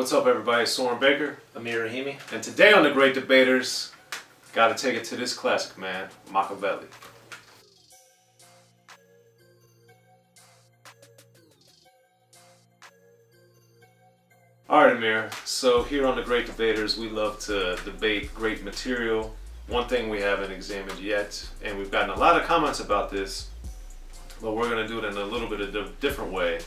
What's up, everybody? It's Soren Baker. Amir Rahimi. And today on The Great Debaters, gotta take it to this classic, man, Makaveli. Alright, Amir, so here on The Great Debaters, we love to debate great material. One thing we haven't examined yet, and we've gotten a lot of comments about this, but we're gonna do it in a little bit of a different way,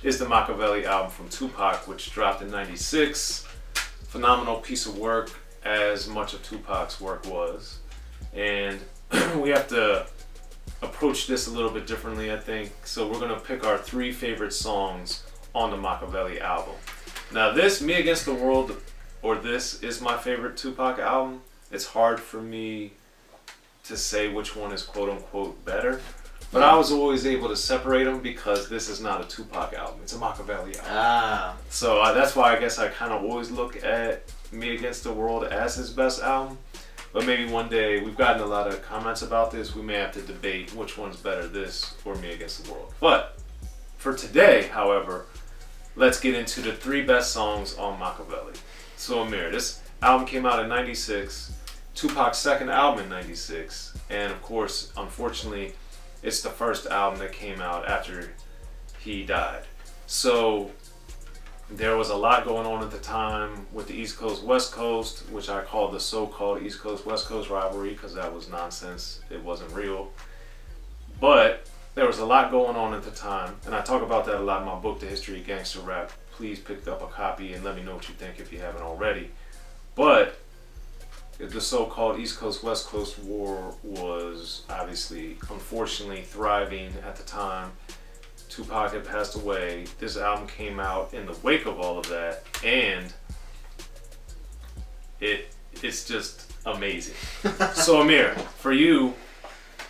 is the Makaveli album from Tupac, which dropped in '96. Phenomenal piece of work, as much of Tupac's work was. And we have to approach this a little bit differently, I think. So we're gonna pick our 3 favorite songs on the Makaveli album. Now this, Me Against the World, or this is my favorite Tupac album. It's hard for me to say which one is quote unquote better. But I was always able to separate them because this is not a Tupac album. It's a Makaveli album. So that's why I guess I kind of always look at Me Against the World as his best album. But maybe one day, we've gotten a lot of comments about this, we may have to debate which one's better, this or Me Against the World. But for today, however, let's get into the 3 best songs on Makaveli. So Amir, this album came out in '96, Tupac's second album in '96, and of course, unfortunately, it's the first album that came out after he died. So there was a lot going on at the time with the East Coast, West Coast, which I call the so-called East Coast, West Coast rivalry because that was nonsense. It wasn't real. But there was a lot going on at the time, and I talk about that a lot in my book, The History of Gangster Rap. Please pick up a copy and let me know what you think if you haven't already. But the so-called East Coast, West Coast war was obviously, unfortunately, thriving at the time. Tupac had passed away. This album came out in the wake of all of that, and it's just amazing. So Amir, for you,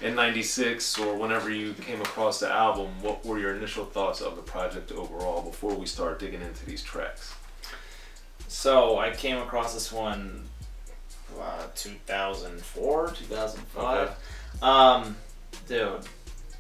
in '96 or whenever you came across the album, what were your initial thoughts of the project overall before we start digging into these tracks? So I came across this one 2004, 2005. Okay. Dude,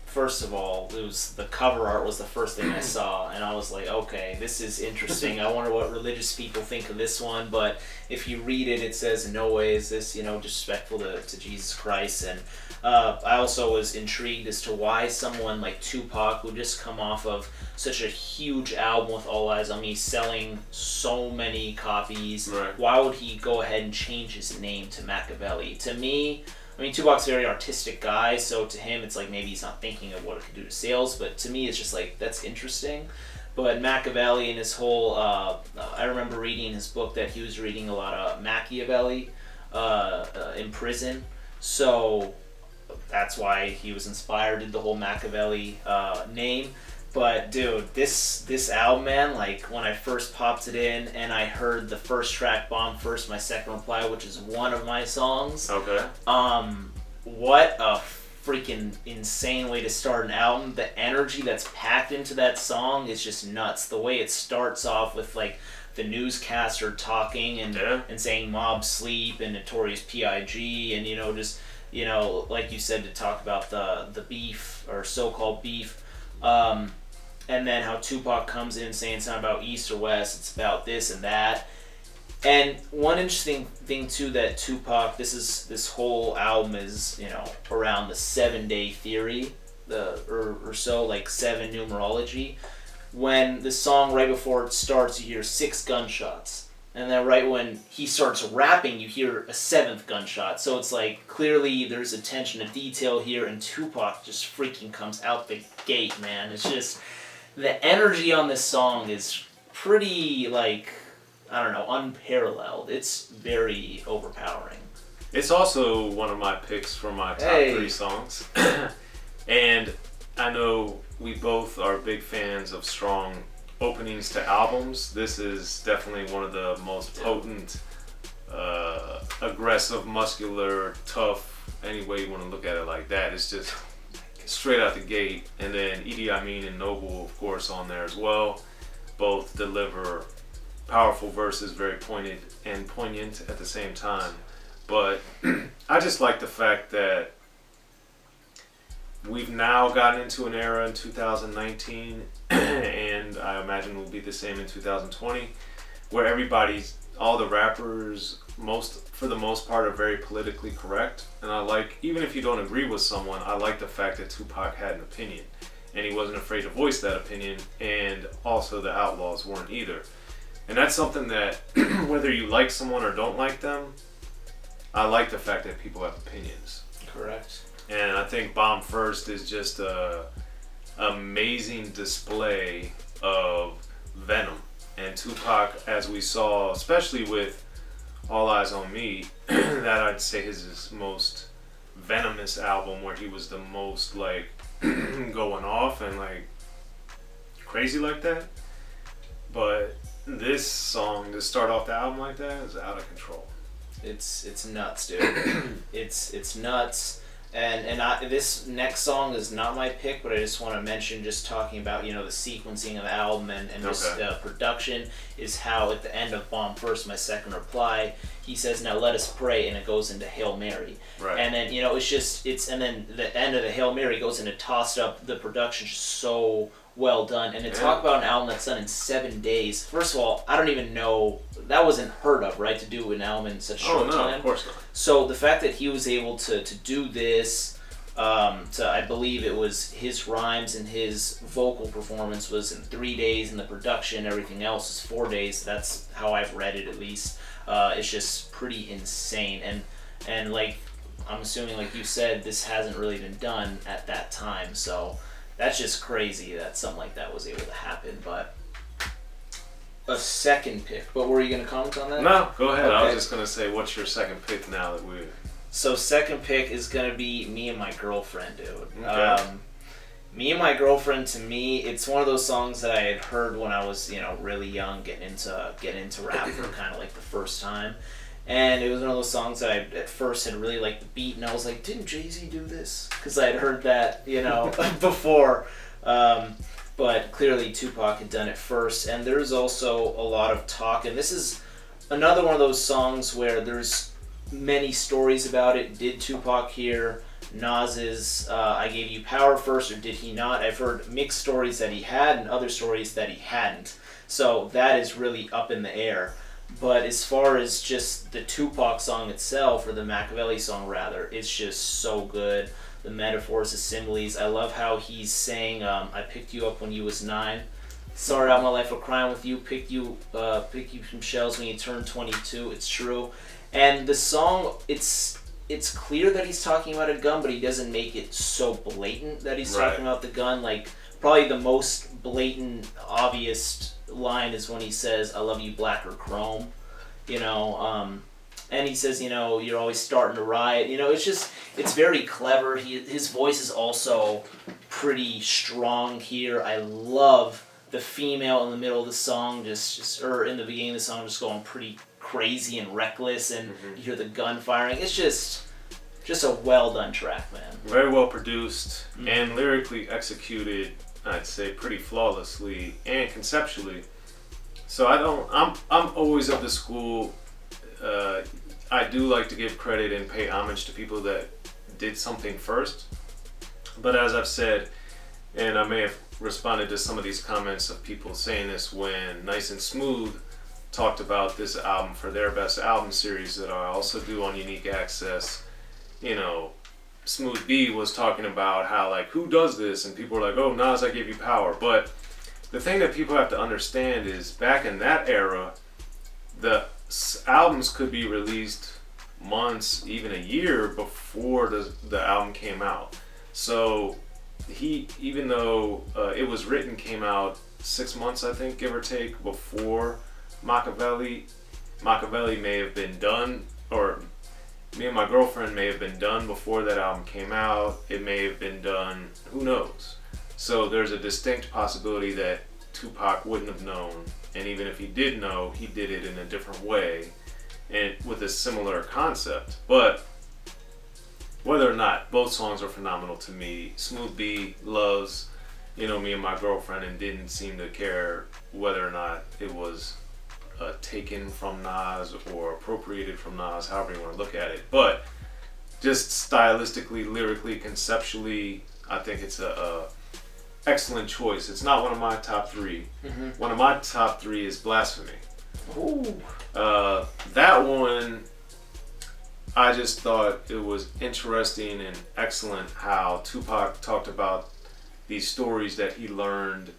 first of all, it was the cover art was the first thing I saw, and I was like, okay, this is interesting. I wonder what religious people think of this one. But if you read it, it says, in no way is this, disrespectful to Jesus Christ. And I also was intrigued as to why someone like Tupac would just come off of such a huge album with All Eyes on Me, selling so many copies. Right. Why would he go ahead and change his name to Makaveli? To me, Tupac's a very artistic guy, so to him it's like maybe he's not thinking of what it could do to sales, but to me it's just like, that's interesting. But Makaveli and his whole, I remember reading his book that he was reading a lot of Machiavelli in prison, so that's why he was inspired, did the whole Makaveli name. But dude, this album, man, like when I first popped it in and I heard the first track, Bomb First, My Second Reply, which is one of my songs. Okay. What a freaking insane way to start an album. The energy that's packed into that song is just nuts. The way it starts off with like the newscaster talking and saying Mob Sleep and Notorious P.I.G. and just like you said, to talk about the beef or so-called beef. And then how Tupac comes in saying it's not about East or West, it's about this and that. And one interesting thing too that Tupac, this whole album is, around the 7-day theory, or so, like 7 numerology. When the song right before it starts, you hear 6 gunshots. And then right when he starts rapping, you hear a 7th gunshot. So it's like, clearly there's attention to detail here, and Tupac just freaking comes out the gate, man. It's just, the energy on this song is pretty, like, I don't know, unparalleled. It's very overpowering. It's also one of my picks for my top 3 songs. And I know we both are big fans of strong openings to albums. This is definitely one of the most potent, aggressive, muscular, tough, any way you want to look at it like that. It's just straight out the gate. And then Idi Amin and Noble, of course, on there as well. Both deliver powerful verses, very pointed and poignant at the same time. But I just like the fact that we've now gotten into an era in 2019, and I imagine will be the same in 2020, where all the rappers, for the most part, are very politically correct. And I like, even if you don't agree with someone, I like the fact that Tupac had an opinion. And he wasn't afraid to voice that opinion, and also the Outlaws weren't either. And that's something that, whether you like someone or don't like them, I like the fact that people have opinions. Correct. And I think Bomb First is just a amazing display of venom. And Tupac, as we saw, especially with All Eyes on Me, that I'd say is his most venomous album, where he was the most like going off and like crazy like that. But this song, to start off the album like that, is out of control. It's nuts, dude. it's nuts. And this next song is not my pick, but I just want to mention, just talking about, the sequencing of the album and just production, is how at the end of Bomb First, my second reply, he says, "Now let us pray," and it goes into Hail Mary. Right. And then, and then the end of the Hail Mary goes into Tossed Up. The production's just so well done. And to talk about an album that's done in 7 days, first of all, I don't even know, that wasn't heard of, right, to do an album in such a short time. Of course not. So the fact that he was able to do this, I believe it was his rhymes and his vocal performance was in 3 days, and the production, everything else is 4 days. That's how I've read it, at least. It's just pretty insane. And like, I'm assuming, like you said, this hasn't really been done at that time, so that's just crazy that something like that was able to happen. But a second pick. But were you going to comment on that? No, go ahead. Okay. I was just going to say, what's your second pick now that we're... So second pick is going to be Me and My Girlfriend, dude. Okay. Me and My Girlfriend, to me, it's one of those songs that I had heard when I was, really young, getting into rap for kind of like the first time. And it was one of those songs that I at first had really liked the beat, and I was like, didn't Jay-Z do this? Because I had heard that, before. But clearly Tupac had done it first. And there's also a lot of talk, and this is another one of those songs where there's many stories about it. Did Tupac hear Nas's I Gave You Power first, or did he not? I've heard mixed stories that he had and other stories that he hadn't. So that is really up in the air. But as far as just the Tupac song itself, or the Makaveli song rather, it's just so good. The metaphors, the similes. I love how he's saying, I picked you up when you was 9. Started out my life of crime with you. Picked you from shells when you turned 22. It's true. And the song, it's clear that he's talking about a gun, but he doesn't make it so blatant that he's talking about the gun. Like, probably the most blatant, obvious line is when he says, "I love you black or chrome," and he says, "You're always starting to riot." It's very clever. His voice is also pretty strong here. I love the female in the middle of the song, or in the beginning of the song, just going pretty crazy and reckless, and you hear the gun firing. It's just a well done track, man. Very well produced and lyrically executed, I'd say pretty flawlessly, and conceptually. So I'm always of the school, I do like to give credit and pay homage to people that did something first. But as I've said, and I may have responded to some of these comments of people saying this when Nice and Smooth talked about this album for their best album series that I also do on Unique Access. Smooth B was talking about how, like, who does this? And people were like, oh, Nas, I Gave You Power. But the thing that people have to understand is, back in that era, the albums could be released months, even a year before the album came out. So even though it was written, came out 6 months, I think, give or take, before Makaveli may have been done, or Me and My Girlfriend may have been done before that album came out. It may have been done, who knows? So there's a distinct possibility that Tupac wouldn't have known, and even if he did know, he did it in a different way and with a similar concept. But whether or not, both songs are phenomenal to me. Smooth B loves, Me and My Girlfriend, and didn't seem to care whether or not it was taken from Nas or appropriated from Nas, however you want to look at it. But just stylistically, lyrically, conceptually, I think it's a excellent choice. It's not one of my top 3. One of my top 3 is Blasphemy. Ooh. That one, I just thought it was interesting and excellent how Tupac talked about these stories that he learned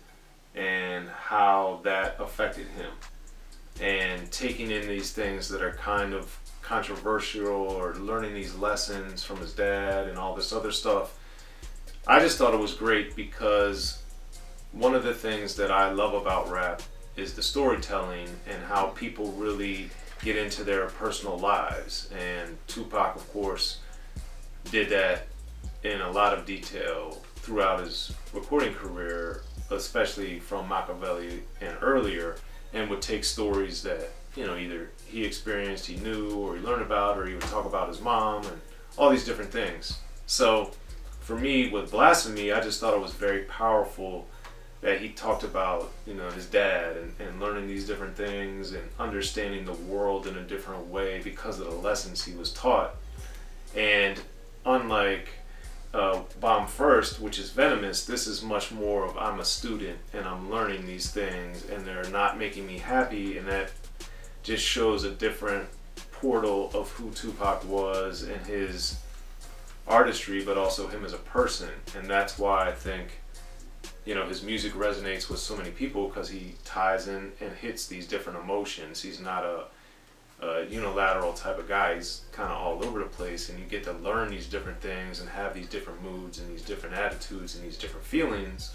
and how that affected him. And taking in these things that are kind of controversial or learning these lessons from his dad and all this other stuff. I just thought it was great because one of the things that I love about rap is the storytelling and how people really get into their personal lives. And Tupac, of course, did that in a lot of detail throughout his recording career, especially from Makaveli and earlier, and would take stories that, you know, either he experienced, he knew, or he learned about, or he would talk about his mom and all these different things. So for me, with Blasphemy, I just thought it was very powerful that he talked about, you know, his dad and learning these different things and understanding the world in a different way because of the lessons he was taught. And unlike Bomb First, which is venomous, this is much more of I'm a student and I'm learning these things and they're not making me happy, and that just shows a different portal of who Tupac was and his artistry, but also him as a person. And that's why I think, you know, his music resonates with so many people, because he ties in and hits these different emotions. He's not a unilateral type of guy. He's kind of all over the place, and you get to learn these different things and have these different moods and these different attitudes and these different feelings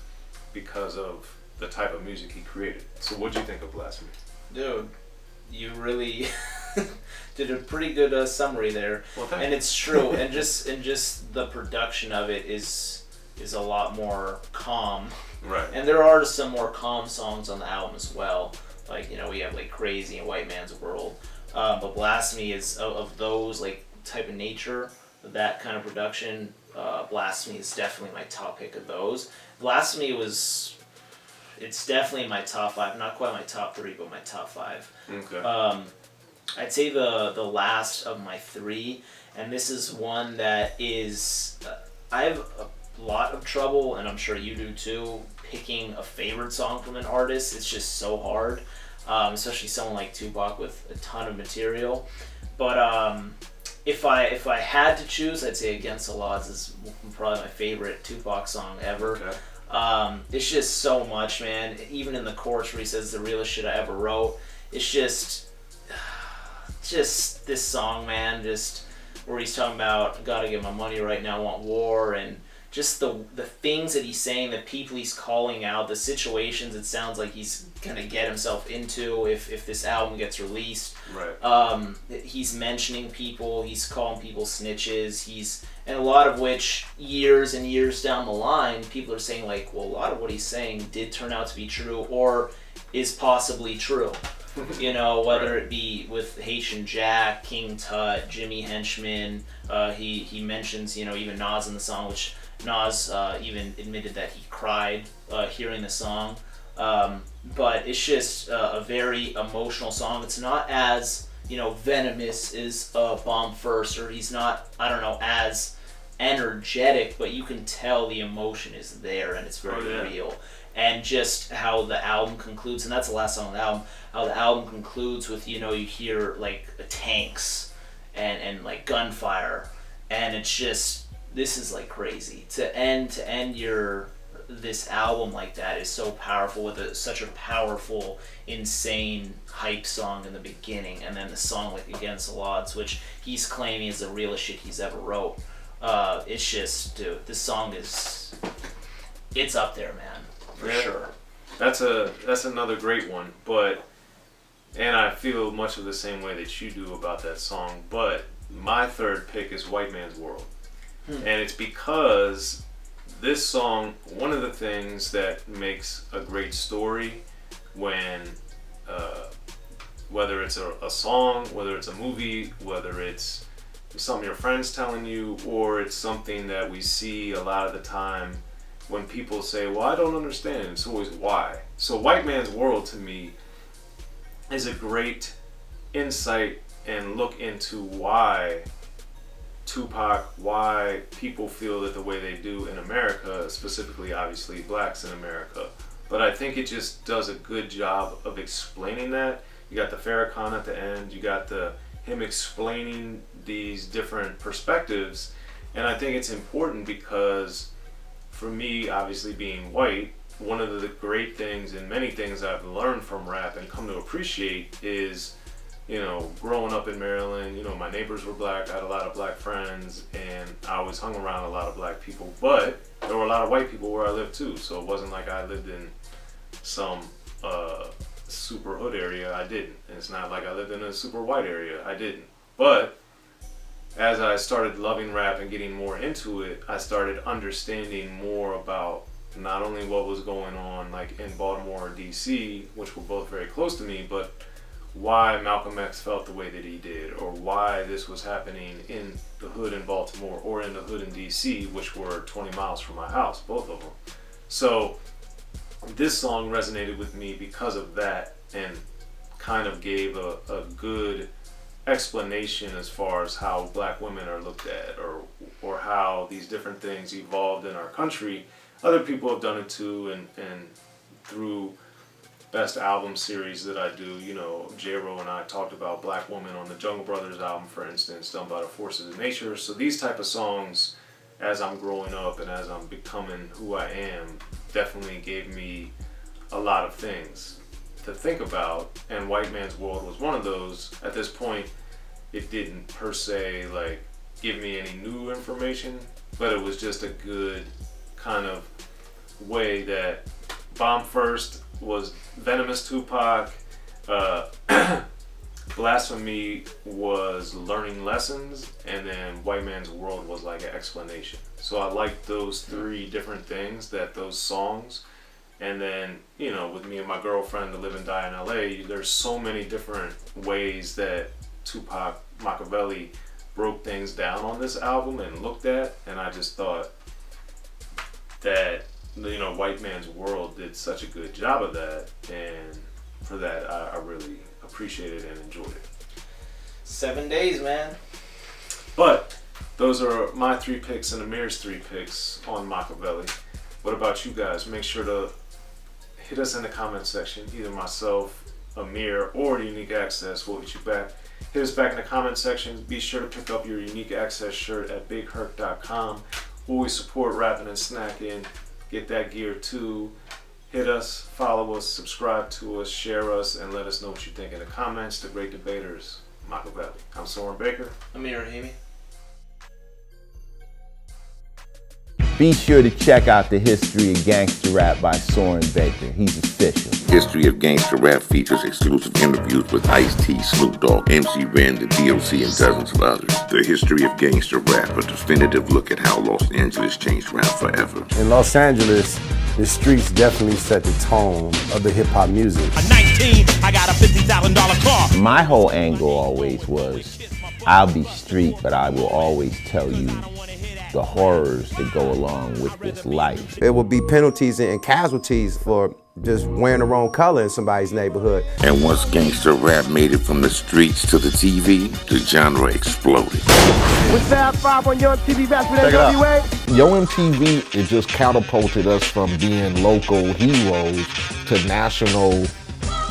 because of the type of music he created. So what'd you think of Blasphemy? Dude, you really did a pretty good summary there. Well, thanks. And it's true. and just the production of it is a lot more calm. Right. And there are some more calm songs on the album as well. Like, you know, we have like Crazy and White Man's World. But Blasphemy is of those like type of nature, that kind of production. Blasphemy is definitely my top pick of those. Blasphemy it's definitely in my top 5, not quite my top 3, but my top 5. Okay. I'd say the last of my 3, and this is one that is, I have a lot of trouble, and I'm sure you do too, picking a favorite song from an artist. It's just so hard. Especially someone like Tupac with a ton of material. But if I had to choose, I'd say Against the Odds is probably my favorite Tupac song ever. Okay. It's just so much, man. Even in the chorus where he says the realest shit I ever wrote, it's just this song, man. Just where he's talking about gotta get my money right now, want war, and just the things that he's saying, the people he's calling out, the situations it sounds like he's gonna get himself into if this album gets released. Right. He's mentioning people, he's calling people snitches, and a lot of which years and years down the line, people are saying like, well, a lot of what he's saying did turn out to be true or is possibly true. You know, whether Right. it be with Haitian Jack, King Tut, Jimmy Henchman, he mentions, you know, even Nas in the song, which Nas even admitted that he cried hearing the song. But it's just a very emotional song. It's not as, you know, venomous as Bomb First, or he's not, I don't know, as energetic, but you can tell the emotion is there and it's very real. And just how the album concludes, and that's the last song on the album, how the album concludes with, you know, you hear like tanks and like gunfire, and it's just, this is like crazy. To end this album like that is so powerful, with such a powerful, insane hype song in the beginning, and then the song like Against the Odds, which he's claiming is the realest shit he's ever wrote. It's just, dude, this song it's up there, man, for sure. That's another great one, and I feel much of the same way that you do about that song, but my third pick is White Man's World. And it's because this song, one of the things that makes a great story when, whether it's a song, whether it's a movie, whether it's something your friend's telling you, or it's something that we see a lot of the time when people say, well, I don't understand, it's always why. So White Man's World to me is a great insight and look into why Tupac, why people feel that the way they do in America, specifically obviously blacks in America. But I think it just does a good job of explaining that, You got the Farrakhan at the end. You got him explaining these different perspectives. And I think it's important because for me, obviously being white, one of the great things and many things I've learned from rap and come to appreciate is, you know, growing up in Maryland, you know, my neighbors were black, I had a lot of black friends, and I always hung around a lot of black people, but there were a lot of white people where I lived too, so it wasn't like I lived in some super hood area. I didn't. And it's not like I lived in a super white area. I didn't. But as I started loving rap and getting more into it, I started understanding more about not only what was going on like in Baltimore or DC, which were both very close to me, but why Malcolm X felt the way that he did, or why this was happening in the hood in Baltimore or in the hood in DC, which were 20 miles from my house, both of them. So this song resonated with me because of that, and kind of gave a good explanation as far as how black women are looked at, or how these different things evolved in our country. Other people have done it too, and through Best Album series that I do, you know, J-Ro and I talked about Black Woman on the Jungle Brothers album, for instance, done by the Forces of Nature. So these type of songs, as I'm growing up and as I'm becoming who I am, definitely gave me a lot of things to think about, and White Man's World was one of those. At this point, it didn't per se like give me any new information, but it was just a good kind of way that Bomb First was Venomous Tupac, Blasphemy was learning lessons, and then White Man's World was like an explanation. So I liked those three different things, those songs. And then, you know, with me and my girlfriend to live and die in LA, there's so many different ways that Tupac Makaveli broke things down on this album and looked at, and I just thought that, you know, White Man's World did such a good job of that, and for that I really appreciated and enjoyed it. 7 days, man. But those are my 3 picks and Amir's 3 picks on Makaveli. What about you guys? Make sure to hit us in the comment section. Either myself, Amir, or Unique Access will hit you back. Hit us back in the comment section. Be sure to pick up your Unique Access shirt at BigHerc.com. Always support Rappin And Snackin. Get that gear too. Hit us, follow us, subscribe to us, share us, and let us know what you think in the comments. The Great Debaters, Makaveli. I'm Soren Baker. Amir Rahimi. Be sure to check out the History of Gangster Rap by Soren Baker. He's official. History of Gangster Rap features exclusive interviews with Ice-T, Snoop Dogg, MC Ren, the DOC, and dozens of others. The History of Gangster Rap, a definitive look at how Los Angeles changed rap forever. In Los Angeles, the streets definitely set the tone of the hip-hop music. At 19, I got a $50,000 car. My whole angle always was, I'll be street, but I will always tell you the horrors that go along with this life. There will be penalties and casualties for just wearing the wrong color in somebody's neighborhood. And once gangster rap made it from the streets to the TV, the genre exploded. With Fab 5 on Yo MTV back with NWA. Yo MTV, it just catapulted us from being local heroes to national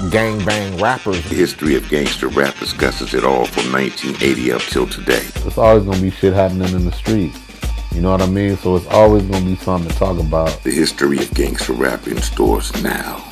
gangbang rappers. The History of Gangster Rap discusses it all from 1980 up till today. There's always gonna be shit happening in the streets. You know what I mean? So it's always gonna be something to talk about. The History of Gangster Rap in stores now.